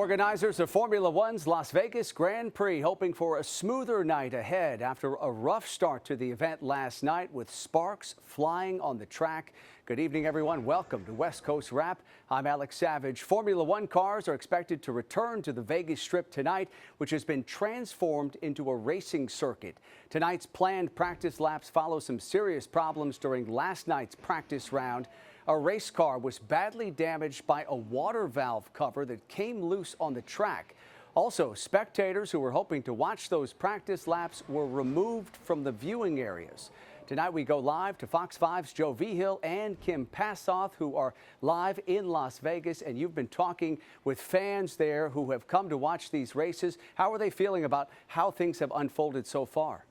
Organizers of Formula One's Las Vegas Grand Prix hoping for a smoother night ahead after a rough start to the event last night with sparks flying on the track. Good evening, everyone. Welcome to West Coast Wrap. I'm Alex Savage. Formula One cars are expected to return to the Vegas Strip tonight, which has been transformed into a racing circuit. Tonight's planned practice laps follow some serious problems during last night's practice round. A race car was badly damaged by a water valve cover that came loose on the track. Also, spectators who were hoping to watch those practice laps were removed from the viewing areas. Tonight we go live to Fox 5's Joe Vigil and Kim Passoff, who are live in Las Vegas, and you've been talking with fans there who have come to watch these races. How are they feeling about how things have unfolded so far?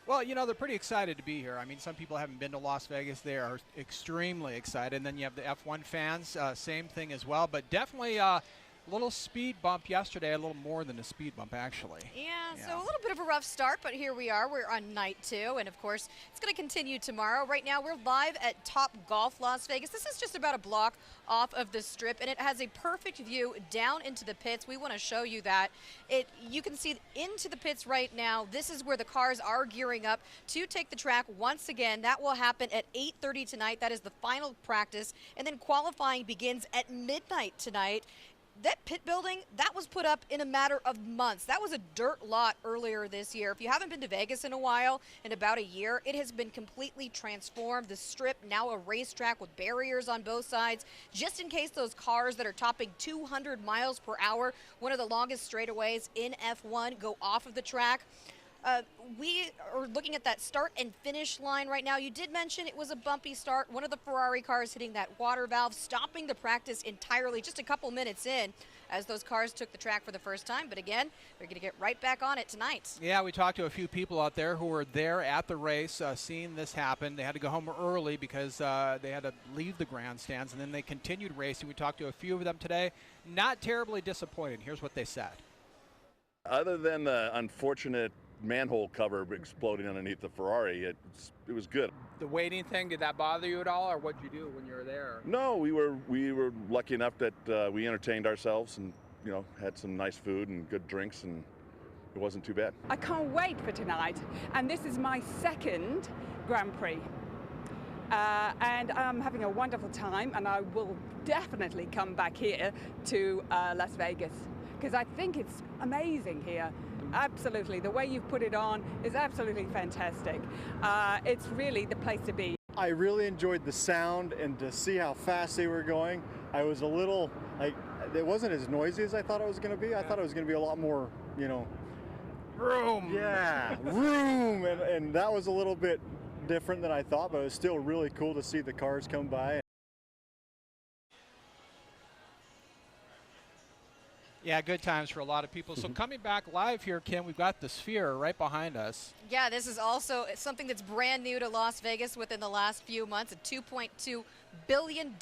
Well, you know, they're pretty excited to be here. I mean, some people haven't been to Las Vegas. They are extremely excited. And then you have the F1 fans, same thing as well. But definitely a little speed bump yesterday, a little more than a speed bump, actually. Yeah, so a little bit of a rough start, but here we are. We're on night 2, and of course, it's going to continue tomorrow. Right now, we're live at Top Golf Las Vegas. This is just about a block off of the Strip, and it has a perfect view down into the pits. We want to show you that. You can see into the pits right now. This is where the cars are gearing up to take the track once again. That will happen at 8:30 tonight. That is the final practice, and then qualifying begins at midnight tonight. That pit building, that was put up in a matter of months. That was a dirt lot earlier this year. If you haven't been to Vegas in a while, in about a year, it has been completely transformed. The Strip, now a racetrack with barriers on both sides, just in case those cars that are topping 200 miles per hour, one of the longest straightaways in F1, go off of the track. We are looking at that start and finish line right now. You did mention it was a bumpy start. One of the Ferrari cars hitting that water valve, stopping the practice entirely just a couple minutes in as those cars took the track for the first time. But again, they're going to get right back on it tonight. Yeah, we talked to a few people out there who were there at the race, seeing this happen. They had to go home early because they had to leave the grandstands, and then they continued racing. We talked to a few of them today. Not terribly disappointed. Here's what they said. Other than the unfortunate manhole cover exploding underneath the Ferrari, it was good. The waiting thing, did that bother you at all, or what did you do when you were there? No, we were lucky enough that we entertained ourselves and, you know, had some nice food and good drinks, and it wasn't too bad. I can't wait for tonight, and this is my second Grand Prix. And I'm having a wonderful time, and I will definitely come back here to Las Vegas because I think it's amazing here. Absolutely. The way you've put it on is absolutely fantastic. It's really the place to be. I really enjoyed the sound and to see how fast they were going. I was a little, like, it wasn't as noisy as I thought it was going to be. I thought it was going to be a lot more, you know. Room. Yeah, room. And that was a little bit different than I thought, but it was still really cool to see the cars come by. Yeah, good times for a lot of people. So coming back live here, Kim, we've got the Sphere right behind us. Yeah, this is also something that's brand new to Las Vegas within the last few months, a $2.2 billion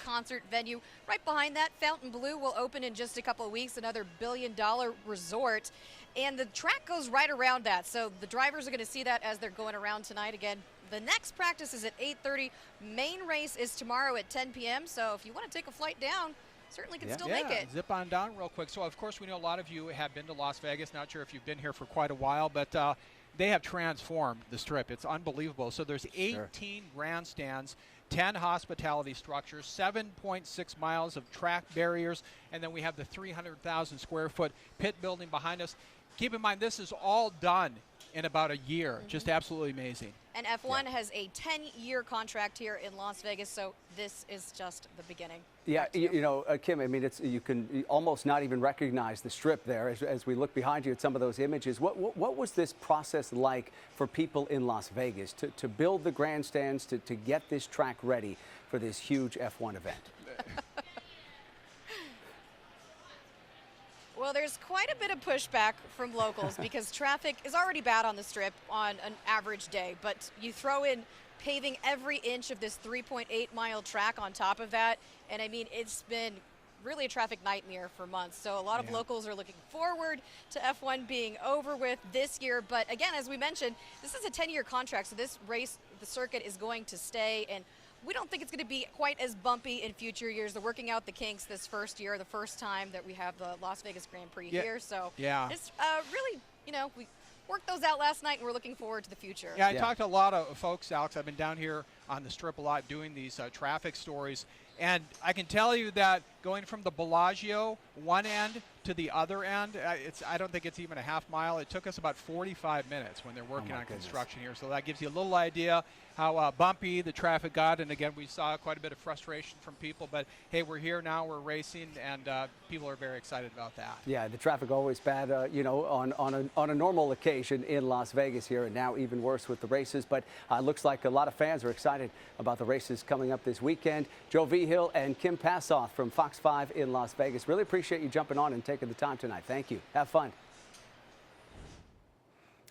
concert venue. Right behind that, Fontainebleau will open in just a couple of weeks, another billion-dollar resort. And the track goes right around that, so the drivers are going to see that as they're going around tonight. Again, the next practice is at 8:30. Main race is tomorrow at 10 p.m., so if you want to take a flight down, certainly can still make it. Zip on down real quick. So, of course, we know a lot of you have been to Las Vegas. Not sure if you've been here for quite a while, but they have transformed the Strip. It's unbelievable. So there's 18 grandstands, 10 hospitality structures, 7.6 miles of track barriers, and then we have the 300,000 square foot pit building behind us. Keep in mind, this is all done in about a year. Just absolutely amazing. And F1 has a 10-year contract here in Las Vegas, so this is just the beginning. Yeah, you know, Kim, I mean, you can almost not even recognize the Strip there as we look behind you at some of those images. What was this process like for people in Las Vegas to build the grandstands, to get this track ready for this huge F1 event? Well, there's quite a bit of pushback from locals because traffic is already bad on the Strip on an average day, but you throw in paving every inch of this 3.8-mile track on top of that, and I mean, it's been really a traffic nightmare for months. So a lot of locals are looking forward to F1 being over with this year. But again, as we mentioned, this is a 10-year contract, so this race, the circuit is going to stay, and we don't think it's going to be quite as bumpy in future years. They're working out the kinks this first year, the first time that we have the Las Vegas Grand Prix here. So it's really, we worked those out last night, and we're looking forward to the future. Yeah, I talked to a lot of folks, Alex. I've been down here on the Strip a lot doing these traffic stories, and I can tell you that going from the Bellagio one end to the other end, I don't think it's even a half mile. It took us about 45 minutes when they're working on construction here, so that gives you a little idea how bumpy the traffic got. And again, we saw quite a bit of frustration from people, but hey, we're here now, we're racing, and people are very excited about that. Yeah, the traffic always bad, on a normal occasion in Las Vegas here, and now even worse with the races. But looks like a lot of fans are excited about the races coming up this weekend. Joe Vigil and Kim Passoff from Fox 5 in Las Vegas. Really appreciate you jumping on and taking the time tonight. Thank you. Have fun.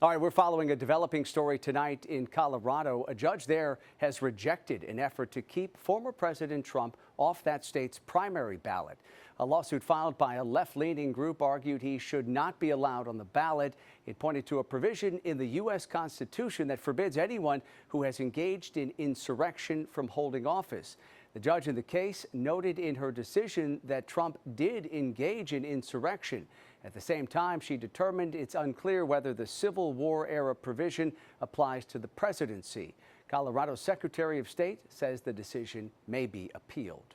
All right, we're following a developing story tonight in Colorado. A judge there has rejected an effort to keep former President Trump off that state's primary ballot. A lawsuit filed by a left-leaning group argued he should not be allowed on the ballot. It pointed to a provision in the U.S. Constitution that forbids anyone who has engaged in insurrection from holding office. The judge in the case noted in her decision that Trump did engage in insurrection. At the same time, she determined it's unclear whether the Civil War era provision applies to the presidency. Colorado's Secretary of State says the decision may be appealed.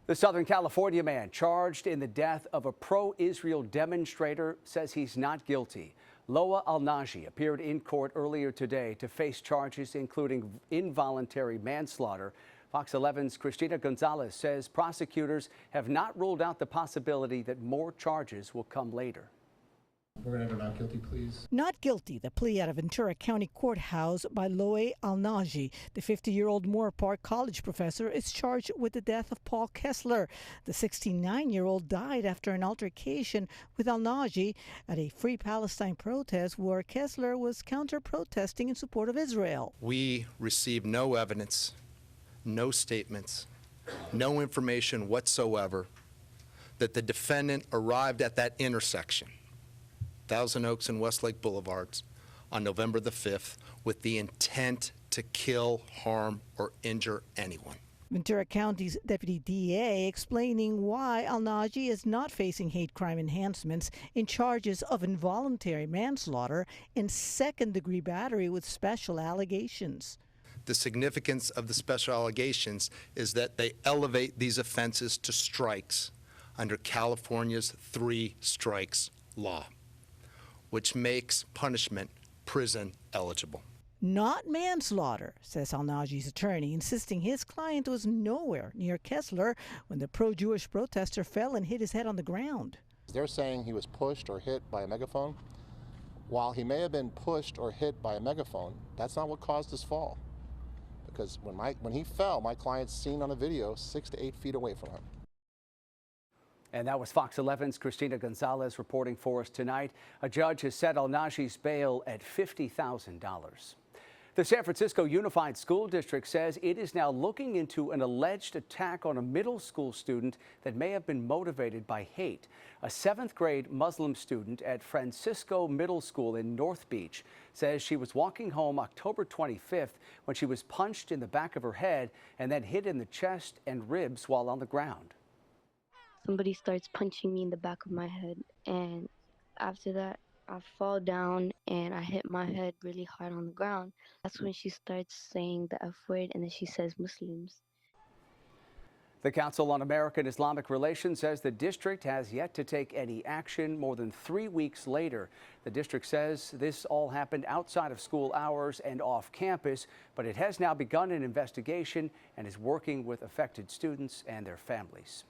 The Southern California man charged in the death of a pro-Israel demonstrator says he's not guilty. Loa Al-Naji appeared in court earlier today to face charges including involuntary manslaughter. Fox 11's Christina Gonzalez says prosecutors have not ruled out the possibility that more charges will come later. We're going to have a not guilty pleas. Not guilty, the plea out of Ventura County Courthouse by Loa Al-Naji. The 50-year-old Moore Park College professor is charged with the death of Paul Kessler. The 69-year-old died after an altercation with Al-Naji at a Free Palestine protest where Kessler was counter-protesting in support of Israel. We received no evidence, no statements, no information whatsoever that the defendant arrived at that intersection, Thousand Oaks and Westlake Boulevards, on November the 5th with the intent to kill, harm, or injure anyone. Ventura County's deputy DA explaining why Al-Naji is not facing hate crime enhancements in charges of involuntary manslaughter and second-degree battery with special allegations. The significance of the special allegations is that they elevate these offenses to strikes under California's 3 strikes law, which makes punishment prison eligible. Not manslaughter, says Al-Naji's attorney, insisting his client was nowhere near Kessler when the pro-Jewish protester fell and hit his head on the ground. They're saying he was pushed or hit by a megaphone. While he may have been pushed or hit by a megaphone, that's not what caused his fall. Because when he fell, my client's seen on a video 6 to 8 feet away from him. And that was Fox 11's Christina Gonzalez reporting for us tonight. A judge has set Al-Naji's bail at $50,000. The San Francisco Unified School District says it is now looking into an alleged attack on a middle school student that may have been motivated by hate. A 7th grade Muslim student at Francisco Middle School in North Beach says she was walking home October 25th when she was punched in the back of her head and then hit in the chest and ribs while on the ground. Somebody starts punching me in the back of my head, and after that, I fall down and I hit my head really hard on the ground. That's when she starts saying the F word, and then she says Muslims. The Council on American Islamic Relations says the district has yet to take any action more than 3 weeks later. The district says this all happened outside of school hours and off campus, but it has now begun an investigation and is working with affected students and their families.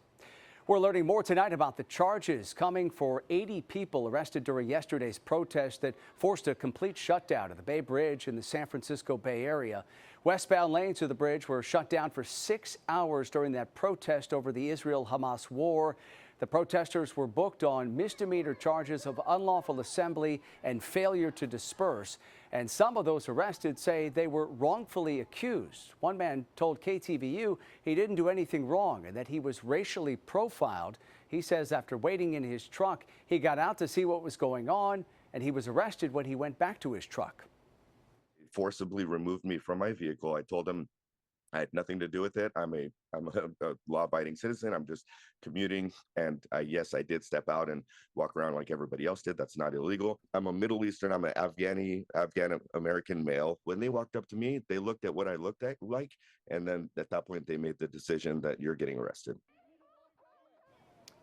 We're learning more tonight about the charges coming for 80 people arrested during yesterday's protest that forced a complete shutdown of the Bay Bridge in the San Francisco Bay Area. Westbound lanes of the bridge were shut down for 6 hours during that protest over the Israel-Hamas war. The protesters were booked on misdemeanor charges of unlawful assembly and failure to disperse. And some of those arrested say they were wrongfully accused. One man told KTVU he didn't do anything wrong and that he was racially profiled. He says after waiting in his truck, he got out to see what was going on, and he was arrested when he went back to his truck. Forcibly removed me from my vehicle. I told him I had nothing to do with it. I'm a law-abiding citizen. I'm just commuting, and yes, I did step out and walk around like everybody else did. That's not illegal. I'm a Middle Eastern. I'm an Afghan American male. When they walked up to me, they looked at what I looked like, and then at that point, they made the decision that you're getting arrested.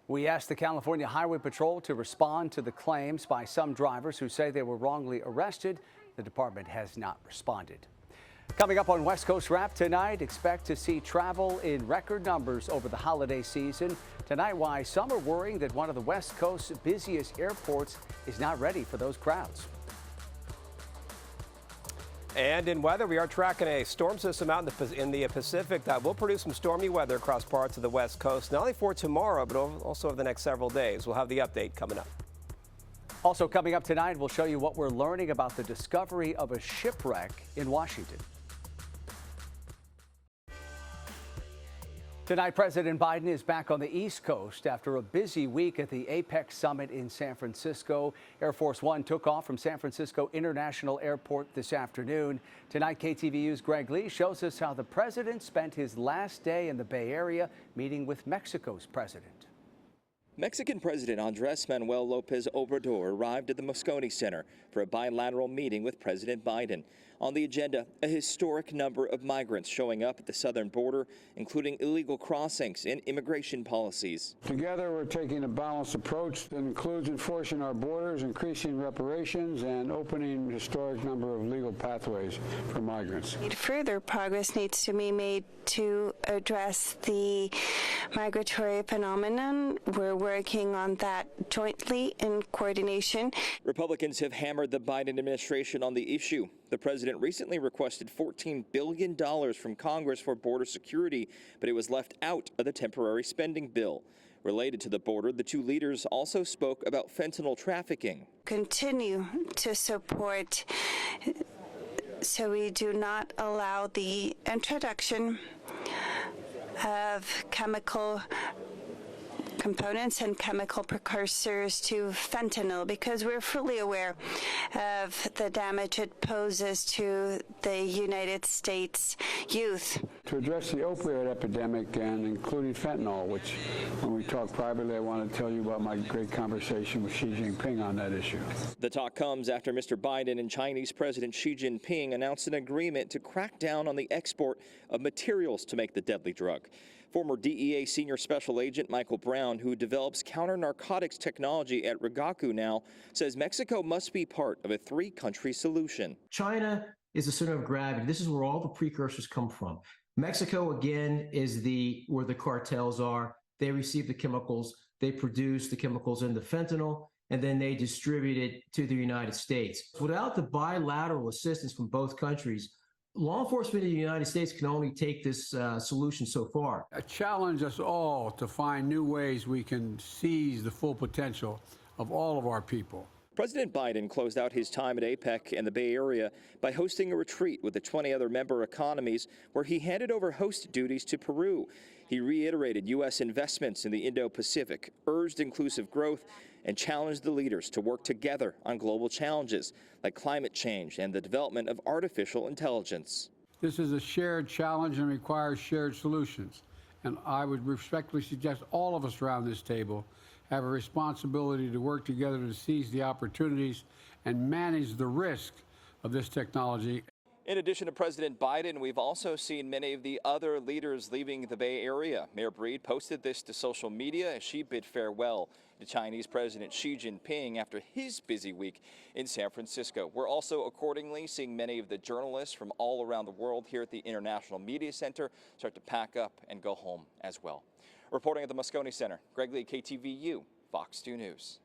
We asked the California Highway Patrol to respond to the claims by some drivers who say they were wrongly arrested. The department has not responded. Coming up on West Coast Wrap tonight, expect to see travel in record numbers over the holiday season. Tonight, why some are worrying that one of the West Coast's busiest airports is not ready for those crowds. And in weather, we are tracking a storm system out in the Pacific that will produce some stormy weather across parts of the West Coast, not only for tomorrow, but also over the next several days. We'll have the update coming up. Also coming up tonight, we'll show you what we're learning about the discovery of a shipwreck in Washington. Tonight, President Biden is back on the East Coast after a busy week at the APEC summit in San Francisco. Air Force One took off from San Francisco International Airport this afternoon. Tonight, KTVU's Greg Lee shows us how the president spent his last day in the Bay Area meeting with Mexico's president. Mexican President Andrés Manuel López Obrador arrived at the Moscone Center for a bilateral meeting with President Biden. On the agenda, a historic number of migrants showing up at the southern border, including illegal crossings and immigration policies. Together, we're taking a balanced approach that includes enforcing our borders, increasing reparations, and opening a historic number of legal pathways for migrants. Further progress needs to be made to address the migratory phenomenon. We're working on that jointly in coordination. Republicans have hammered the Biden administration on the issue. The president recently requested $14 billion from Congress for border security, but it was left out of the temporary spending bill. Related to the border, the two leaders also spoke about fentanyl trafficking. Continue to support so we do not allow the introduction of chemical components and chemical precursors to fentanyl, because we're fully aware of the damage it poses to the United States youth. To address the opioid epidemic and including fentanyl, which when we talk privately, I want to tell you about my great conversation with Xi Jinping on that issue. The talk comes after Mr. Biden and Chinese President Xi Jinping announced an agreement to crack down on the export of materials to make the deadly drug. Former DEA Senior Special Agent Michael Brown, who develops counter-narcotics technology at Rigaku now, says Mexico must be part of a three-country solution. China is the center of gravity. This is where all the precursors come from. Mexico, again, is where the cartels are. They receive the chemicals, they produce the chemicals into fentanyl, and then they distribute it to the United States. Without the bilateral assistance from both countries, law enforcement in the United States can only take this solution so far. I challenge us all to find new ways we can seize the full potential of all of our people. President Biden closed out his time at APEC in the Bay Area by hosting a retreat with the 20 other member economies where he handed over host duties to Peru. He reiterated U.S. investments in the Indo-Pacific, urged inclusive growth, and challenged the leaders to work together on global challenges like climate change and the development of artificial intelligence. This is a shared challenge and requires shared solutions. And I would respectfully suggest all of us around this table have a responsibility to work together to seize the opportunities and manage the risk of this technology. In addition to President Biden, we've also seen many of the other leaders leaving the Bay Area. Mayor Breed posted this to social media as she bid farewell to Chinese President Xi Jinping after his busy week in San Francisco. We're also accordingly seeing many of the journalists from all around the world here at the International Media Center start to pack up and go home as well. Reporting at the Moscone Center, Greg Lee, KTVU, Fox 2 News.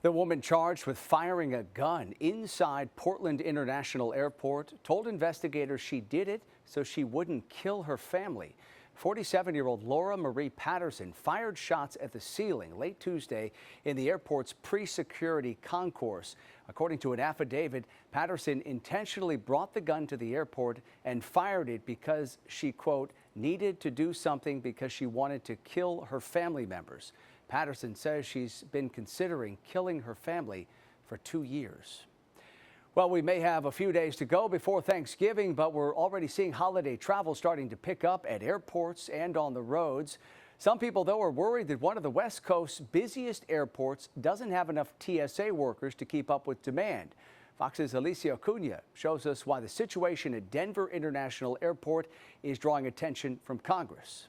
The woman charged with firing a gun inside Portland International Airport told investigators she did it so she wouldn't kill her family. 47-year-old Laura Marie Patterson fired shots at the ceiling late Tuesday in the airport's pre-security concourse. According to an affidavit, Patterson intentionally brought the gun to the airport and fired it because she, quote, needed to do something because she wanted to kill her family members. Patterson says she's been considering killing her family for 2 years. Well, we may have a few days to go before Thanksgiving, but we're already seeing holiday travel starting to pick up at airports and on the roads. Some people, though, are worried that one of the West Coast's busiest airports doesn't have enough TSA workers to keep up with demand. Fox's Alicia Acuna shows us why the situation at Denver International Airport is drawing attention from Congress.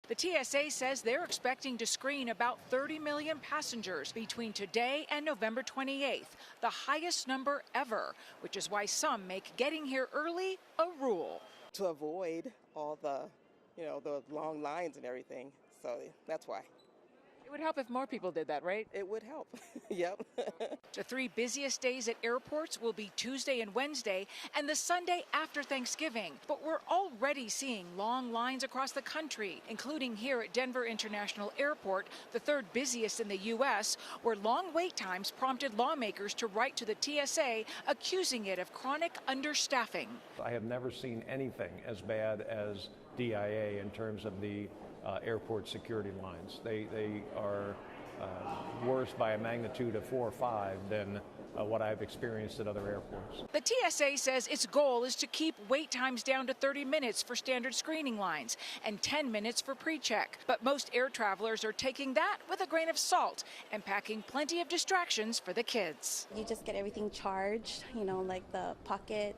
The TSA says they're expecting to screen about 30 million passengers between today and November 28th, the highest number ever, which is why some make getting here early a rule. To avoid all the, the long lines and everything. So that's why. It would help if more people did that, right? It would help. Yep. The 3 busiest days at airports will be Tuesday and Wednesday and the Sunday after Thanksgiving. But we're already seeing long lines across the country, including here at Denver International Airport, the 3rd busiest in the U.S., where long wait times prompted lawmakers to write to the TSA accusing it of chronic understaffing. I have never seen anything as bad as DIA in terms of the airport security lines. They are worse by a magnitude of 4 or 5 than what I've experienced at other airports. The TSA says its goal is to keep wait times down to 30 minutes for standard screening lines and 10 minutes for pre-check. But most air travelers are taking that with a grain of salt and packing plenty of distractions for the kids. You just get everything charged, like the pocket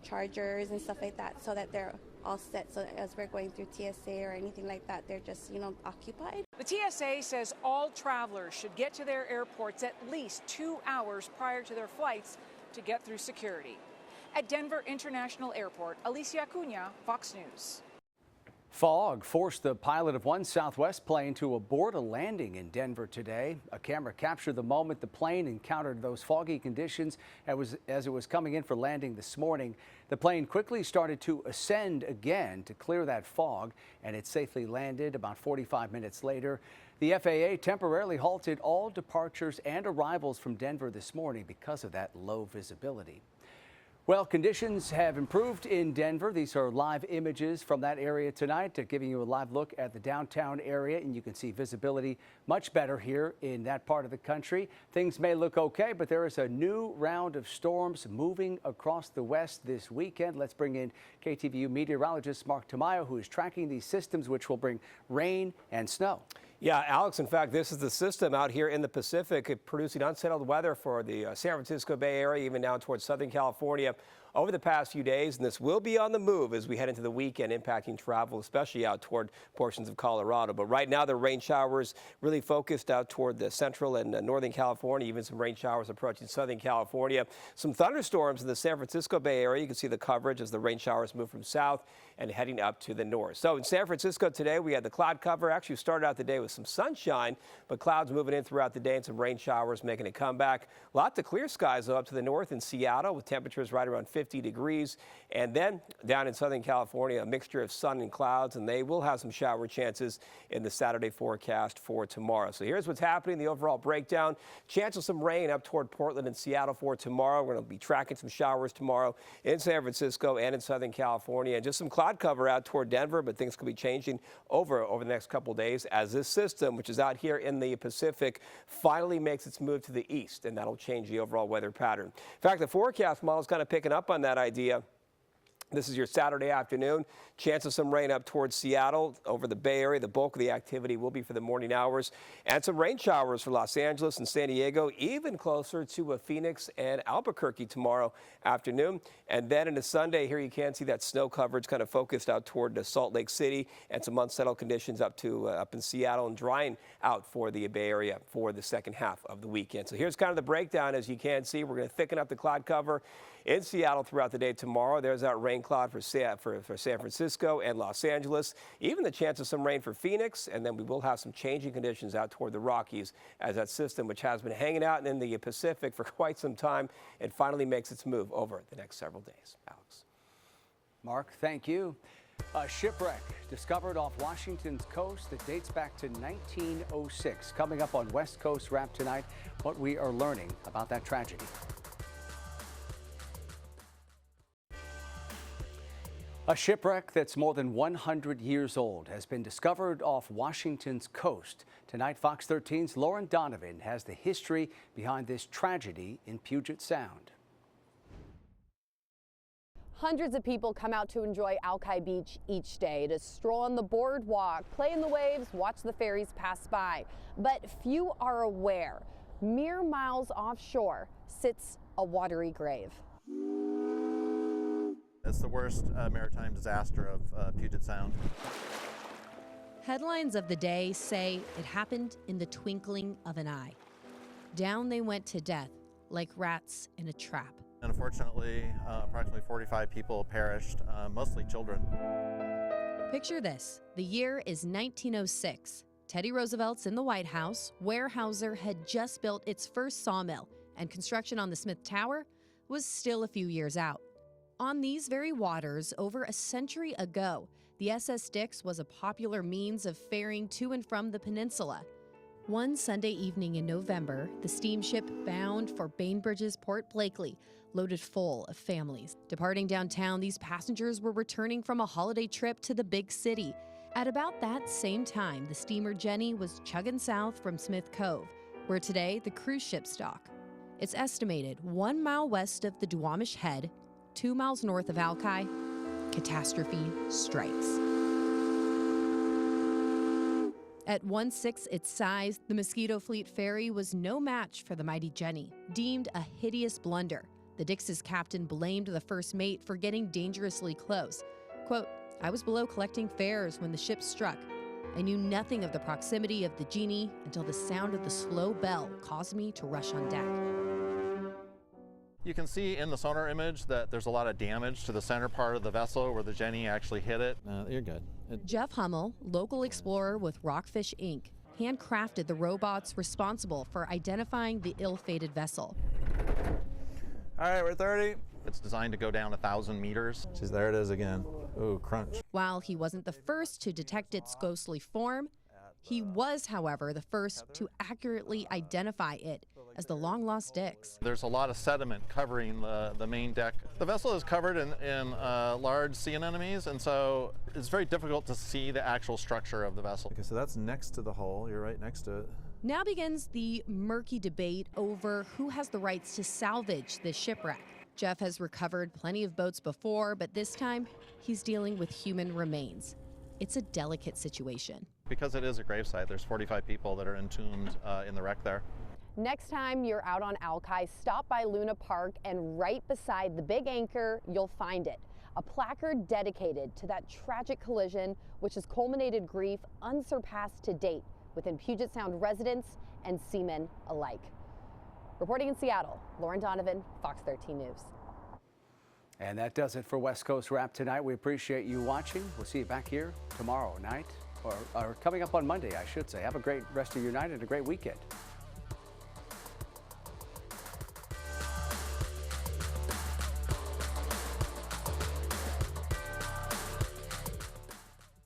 chargers and stuff like that, so that they're all set, so as we're going through TSA or anything like that, they're just, occupied. The TSA says all travelers should get to their airports at least 2 hours prior to their flights to get through security. At Denver International Airport, Alicia Acuna, Fox News. Fog forced the pilot of one Southwest plane to abort a landing in Denver today. A camera captured the moment the plane encountered those foggy conditions as it was coming in for landing this morning. The plane quickly started to ascend again to clear that fog, and it safely landed about 45 minutes later. The FAA temporarily halted all departures and arrivals from Denver this morning because of that low visibility. Well, conditions have improved in Denver. These are live images from that area tonight, giving you a live look at the downtown area, and you can see visibility much better here in that part of the country. Things may look okay, but there is a new round of storms moving across the west this weekend. Let's bring in KTVU meteorologist Mark Tamayo, who is tracking these systems, which will bring rain and snow. Yeah, Alex, in fact, this is the system out here in the Pacific producing unsettled weather for the San Francisco Bay Area, even down towards Southern California over the past few days. And this will be on the move as we head into the weekend, impacting travel, especially out toward portions of Colorado. But right now, the rain showers really focused out toward the central and northern California, even some rain showers approaching Southern California. Some thunderstorms in the San Francisco Bay Area. You can see the coverage as the rain showers move from south and heading up to the north. So in San Francisco today, we had the cloud cover. Actually started out the day with some sunshine, but clouds moving in throughout the day and some rain showers making a comeback. Lots of clear skies though up to the north in Seattle with temperatures right around 50 degrees. And then down in Southern California, a mixture of sun and clouds, and they will have some shower chances in the Saturday forecast for tomorrow. So here's what's happening, the overall breakdown. Chance of some rain up toward Portland and Seattle for tomorrow. We're going to be tracking some showers tomorrow in San Francisco and in Southern California, and just some cloud cover out toward Denver, but things could be changing over the next couple days as this system, which is out here in the Pacific, finally makes its move to the east, and that'll change the overall weather pattern. In fact, the forecast model is kind of picking up on that idea. This is your Saturday afternoon. Chance of some rain up towards Seattle over the Bay Area. The bulk of the activity will be for the morning hours, and some rain showers for Los Angeles and San Diego, even closer to Phoenix and Albuquerque tomorrow afternoon. And then into Sunday, here you can see that snow coverage kind of focused out toward Salt Lake City, and some unsettled conditions up in Seattle and drying out for the Bay Area for the second half of the weekend. So here's kind of the breakdown. As you can see, we're going to thicken up the cloud cover in Seattle throughout the day tomorrow. There's that rain cloud for San Francisco and Los Angeles. Even the chance of some rain for Phoenix, and then we will have some changing conditions out toward the Rockies as that system, which has been hanging out in the Pacific for quite some time, and finally makes its move over the next several days. Alex. Mark, thank you. A shipwreck discovered off Washington's coast that dates back to 1906. Coming up on West Coast Wrap tonight, what we are learning about that tragedy. A shipwreck that's more than 100 years old has been discovered off Washington's coast. Tonight, Fox 13's Lauren Donovan has the history behind this tragedy in Puget Sound. Hundreds of people come out to enjoy Alki Beach each day, to stroll on the boardwalk, play in the waves, watch the ferries pass by. But few are aware, mere miles offshore sits a watery grave. It's the worst maritime disaster of Puget Sound. Headlines of the day say it happened in the twinkling of an eye. Down they went to death like rats in a trap. Unfortunately, approximately 45 people perished, mostly children. Picture this. The year is 1906. Teddy Roosevelt's in the White House. Weyerhaeuser had just built its first sawmill, and construction on the Smith Tower was still a few years out. On these very waters, over a century ago, the SS Styx was a popular means of ferrying to and from the peninsula. One Sunday evening in November, the steamship bound for Bainbridge's Port Blakely, loaded full of families. Departing downtown, these passengers were returning from a holiday trip to the big city. At about that same time, the steamer Jenny was chugging south from Smith Cove, where today the cruise ships dock. It's estimated 1 mile west of the Duwamish Head, 2 miles north of Alki, catastrophe strikes. At 1/6 its size, the Mosquito Fleet ferry was no match for the mighty Jenny, deemed a hideous blunder. The Dix's captain blamed the first mate for getting dangerously close. Quote, "I was below collecting fares when the ship struck. I knew nothing of the proximity of the Genie until the sound of the slow bell caused me to rush on deck." You can see in the sonar image that there's a lot of damage to the center part of the vessel where the Jenny actually hit it. You're good. Jeff Hummel, local explorer with Rockfish Inc., handcrafted the robots responsible for identifying the ill-fated vessel. All right, we're 30. It's designed to go down 1,000 meters. Jeez, there it is again. Ooh, crunch. While he wasn't the first to detect its ghostly form, he was, however, the first to accurately identify it as the long-lost Dix. There's a lot of sediment covering the main deck. The vessel is covered in large sea anemones, and so it's very difficult to see the actual structure of the vessel. Okay, so that's next to the hull. You're right next to it. Now begins the murky debate over who has the rights to salvage this shipwreck. Jeff has recovered plenty of boats before, but this time he's dealing with human remains. It's a delicate situation. Because it is a gravesite, there's 45 people that are entombed in the wreck there. Next time you're out on Alki, stop by Luna Park, and right beside the big anchor, you'll find it. A placard dedicated to that tragic collision, which has culminated grief unsurpassed to date within Puget Sound residents and seamen alike. Reporting in Seattle, Lauren Donovan, Fox 13 News. And that does it for West Coast Wrap tonight. We appreciate you watching. We'll see you back here tomorrow night, or coming up on Monday, I should say. Have a great rest of your night and a great weekend.